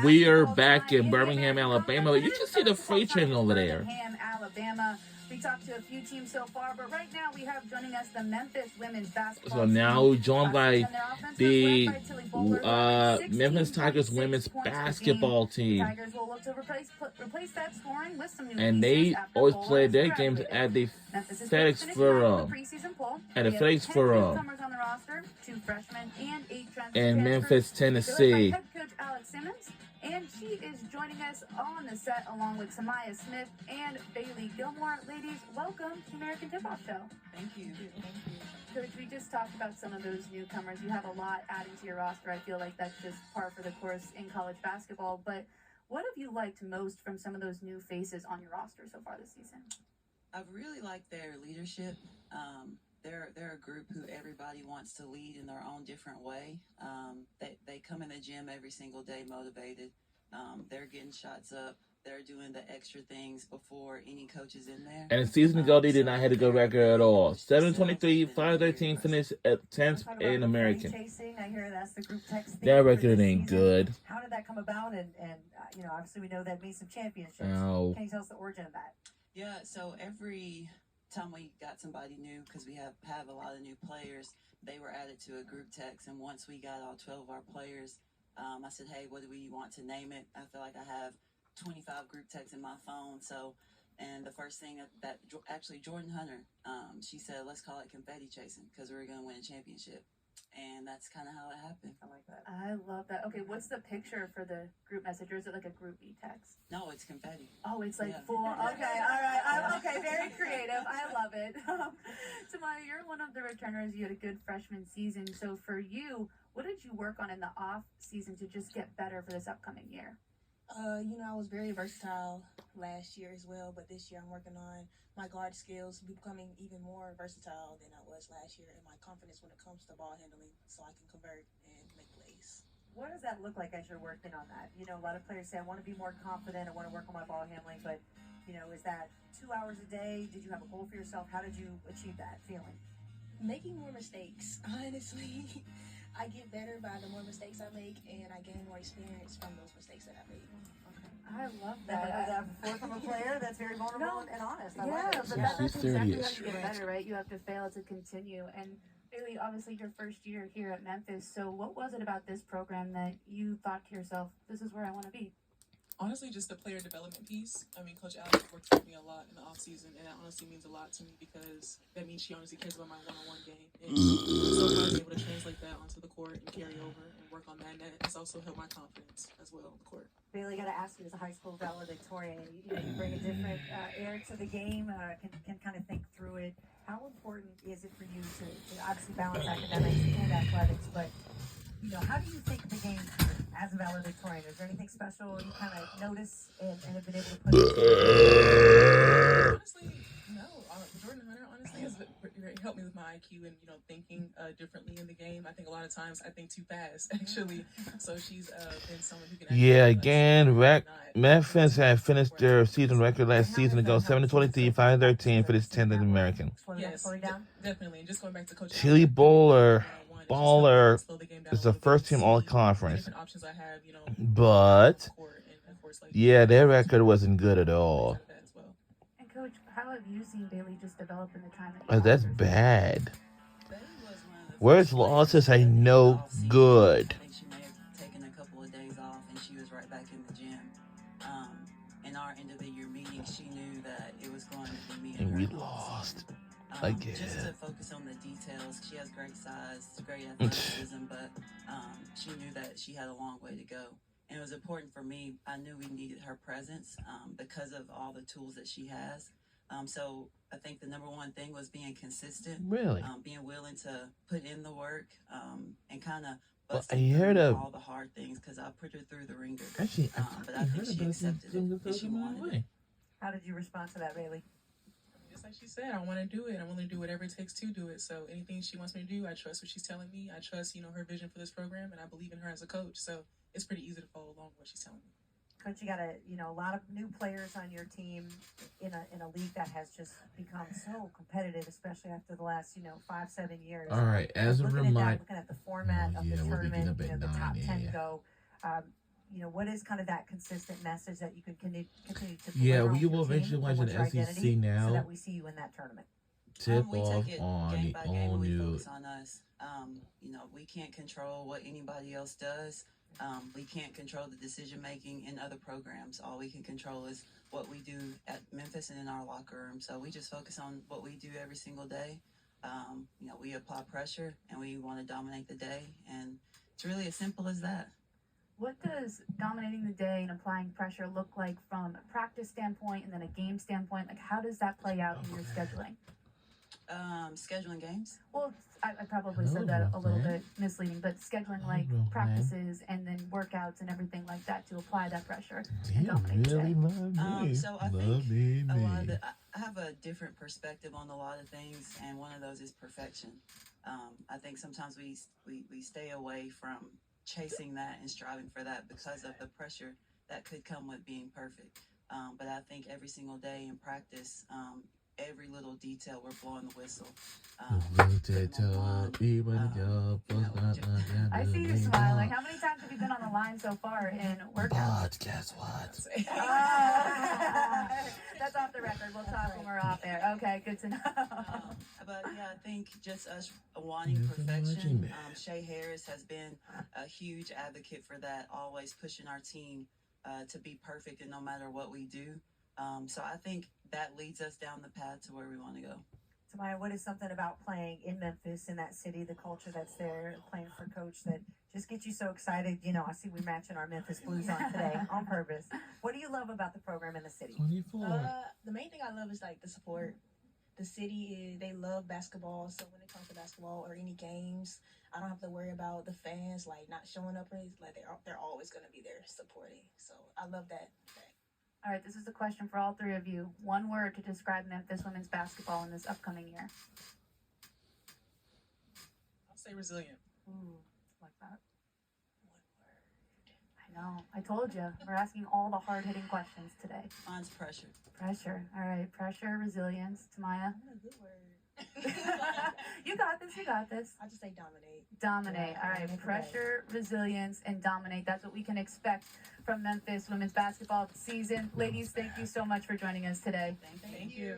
We are back in Birmingham, Alabama. You can see the freight train over there. Alabama. We talked to a few teams so far, but right now we have joining us the Memphis women's basketball So team. now we're joined by the Memphis Tigers women's basketball team. Tigers will look to replace that scoring with some new and they always play their games at the FedEx Forum. At the FedEx Forum in Memphis, Tennessee. Head coach Alex Simmons, and she is joining us on the set along with Samaya Smith and Bailey Gilmore. Ladies, welcome to the American Tipoff Show. Thank you. Coach, we just talked about some of those newcomers. You have a lot adding to your roster. I feel like that's just par for the course in college basketball. But what have you liked most from some of those new faces on your roster so far this season? I've really liked their leadership. They're a group who everybody wants to lead in their own different way. They come in the gym every single day motivated. They're getting shots up. They're doing the extra things before any coach is in there. And a season ago, they did not have a good record at all. 7-23, 5-13, finished at 10th in American. I hear that's the group text. That record ain't good. How did that come about? And obviously we know that made some championships. Oh. Can you tell us the origin of that? Yeah, so every time we got somebody new, because we have a lot of new players, they were added to a group text. And once we got all 12 of our players, I said, hey, what do we want to name it? I feel like I have 25 group texts in my phone. And the first thing that actually Jordan Hunter, she said, let's call it confetti chasing because we were going to win a championship. And that's kind of how it happened. I like that. I love that. Okay, what's the picture for the group message? Or is it like a group text? No, it's confetti. Oh, it's like full. Okay, all right. Okay, very creative. I love it. Tamaya, you're one of the returners. You had a good freshman season. So for you, what did you work on in the off season to just get better for this upcoming year? I was very versatile last year as well, but this year I'm working on my guard skills, becoming even more versatile than I was last year, and my confidence when it comes to ball handling so I can convert and make plays. What does that look like as you're working on that? A lot of players say, I want to be more confident, I want to work on my ball handling, but, is that 2 hours a day? Did you have a goal for yourself? How did you achieve that feeling? Making more mistakes, honestly. I get better by the more mistakes I make, and I gain more experience from those mistakes that I made. I love that. That before from a player that's very vulnerable and honest. I love it. But that's exactly how you get better, right? You have to fail to continue. And Bailey, obviously your first year here at Memphis. So what was it about this program that you thought to yourself, this is where I want to be? Honestly, just the player development piece. I mean, Coach Alex works with me a lot in the offseason, and that honestly means a lot to me because that means she honestly cares about my one-on-one game. And so I was able to translate that onto the court and carry over and work on that. And it's also helped my confidence as well on the court. Bailey, I got to ask you, as a high school valedictorian, you bring a different air to the game, can kind of think through it. How important is it for you to obviously balance academics and athletics, but how do you think of the game as a valedictorian? Is there anything special you kind of notice and have been able to put Honestly, no. Jordan Hunter, honestly, has helped me with my IQ and, thinking differently in the game. I think a lot of times I think too fast, actually. So she's been someone who can... Yeah, again, Memphis had finished their season record last season ago, 7-23, 5-13 for this 10th in American. Yes, definitely. And just going back to Coach Chili Baller is the first team all conference. But yeah, their record wasn't good at all. And Coach, how have you seen Bailey just develop in the time that That's bad. Where's losses are no good. I think she may have taken a couple of days off and she was right back in the gym. In our end of the year meeting, she knew that it was going to be me And we lost. Again. Just to focus on the details. She has great size, great athleticism, but she knew that she had a long way to go. And it was important for me. I knew we needed her presence because of all the tools that she has. So I think the number one thing was being consistent. Really? Being willing to put in the work and kind of all the hard things because I put her through the ringer. Actually, but I think she accepted it and she wanted it. How did you respond to that, Bailey? Just like she said, I want to do it. I'm willing to do whatever it takes to do it. So anything she wants me to do, I trust what she's telling me. I trust, her vision for this program, and I believe in her as a coach. So it's pretty easy to follow along with what she's telling me. Coach, you got a lot of new players on your team in a league that has just become so competitive, especially after the last 5-7 years. All right, as a reminder, looking at the format of the tournament, the top 10 go. what is kind of that consistent message that you can continue to Yeah, deliver we on will your team, eventually and watch what's an your SEC identity, now. so that we see you in that tournament? Tip We off take it on game the by game all and we new. focus on us. We can't control what anybody else does. We can't control the decision making in other programs. All we can control is what we do at Memphis and in our locker room. So we just focus on what we do every single day. We apply pressure and we want to dominate the day. And it's really as simple as that. What does dominating the day and applying pressure look like from a practice standpoint and then a game standpoint? Like, how does that play out in your scheduling? Scheduling games. Well, I probably Hello, said that a little Roxanne. bit misleading, but scheduling like Hello, Roxanne. practices and then workouts and everything like that to apply that pressure. Do you really love me? So I think Love me. a lot of I have a different perspective on a lot of things, and one of those is perfection. I think sometimes we stay away from chasing that and striving for that because of the pressure that could come with being perfect. But I think every single day in practice, every little detail, we're blowing the whistle. I see you smiling. How many times have you been on the line so far in workouts? But guess what? That's off the record. We'll talk when we're off air. Okay, good to know. But yeah, I think just us wanting Never perfection. watching me. Shay Harris has been a huge advocate for that, always pushing our team to be perfect and no matter what we do. So I think that leads us down the path to where we want to go. Tamaya, what is something about playing in Memphis, in that city, the culture that's there, playing for Coach, that just gets you so excited? I see we matching our Memphis Blues on today on purpose. What do you love about the program in the city? 24. The main thing I love is like the support. The city they love basketball, so when it comes to basketball or any games, I don't have to worry about the fans like not showing up or anything. Like they're always gonna be there supporting. So I love that. All right, this is a question for all three of you. One word to describe Memphis women's basketball in this upcoming year. I'll say resilient. Ooh, like that. I know. I told you. We're asking all the hard-hitting questions today. Mine's pressure. Pressure. All right. Pressure, resilience. Tamaya? What a good word. You got this. You got this. I just say dominate. Dominate. All right. Pressure, resilience, and dominate. That's what we can expect from Memphis women's basketball season. Ladies, thank you so much for joining us today. Thank you. Thank you.